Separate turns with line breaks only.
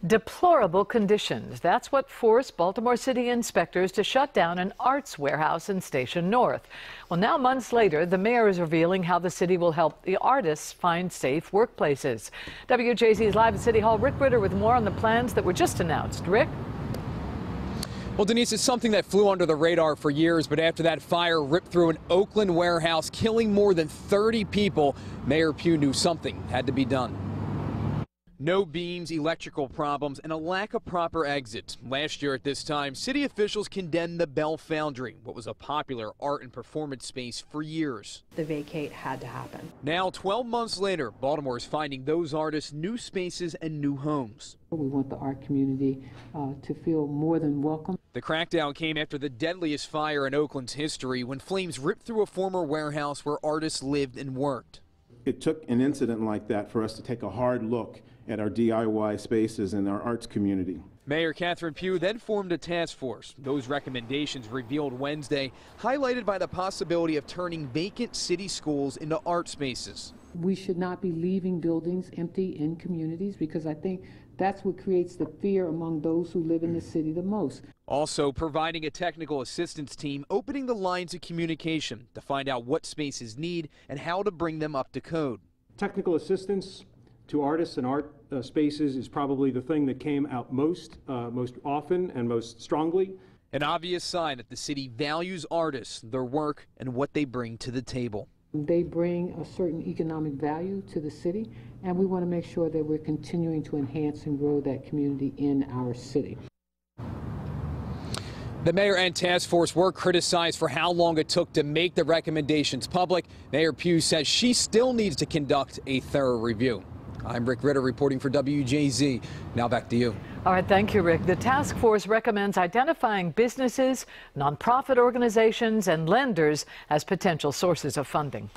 Deplorable conditions. That's what forced Baltimore City inspectors to shut down an arts warehouse in Station North. Well, now months later, the mayor is revealing how the city will help the artists find safe workplaces. WJZ's live at City Hall. Rick Ritter with more on the plans that were just announced. Rick?
Well, Denise, it's something that flew under the radar for years, but after that fire ripped through an Oakland warehouse, killing more than 30 people, Mayor Pugh knew something had to be done. No beams, electrical problems, and a lack of proper exits. Last year at this time, city officials condemned the Bell Foundry, what was a popular art and performance space for years.
The vacate had to happen.
Now, 12 months later, Baltimore is finding those artists new spaces and new homes.
We want the art community to feel more than welcome.
The crackdown came after the deadliest fire in Oakland's history when flames ripped through a former warehouse where artists lived and worked.
It took an incident like that for us to take a hard look at our DIY spaces and our arts community.
Mayor Catherine Pugh then formed a task force. Those recommendations revealed Wednesday, highlighted by the possibility of turning vacant city schools into art spaces.
We should not be leaving buildings empty in communities because I think that's what creates the fear among those who live in the city the most.
Also providing a technical assistance team, opening the lines of communication to find out what spaces need and how to bring them up to code.
Technical assistance to artists and art spaces is probably the thing that came out most often and most strongly.
An obvious sign that the city values artists, their work, and what they bring to the table.
They bring a certain economic value to the city, and we want to make sure that we're continuing to enhance and grow that community in our city.
The mayor and task force were criticized for how long it took to make the recommendations public. Mayor Pugh says she still needs to conduct a thorough review. I'm Rick Ritter reporting for WJZ. Now back to you.
All right, thank you, Rick. The task force recommends identifying businesses, nonprofit organizations, and lenders as potential sources of funding.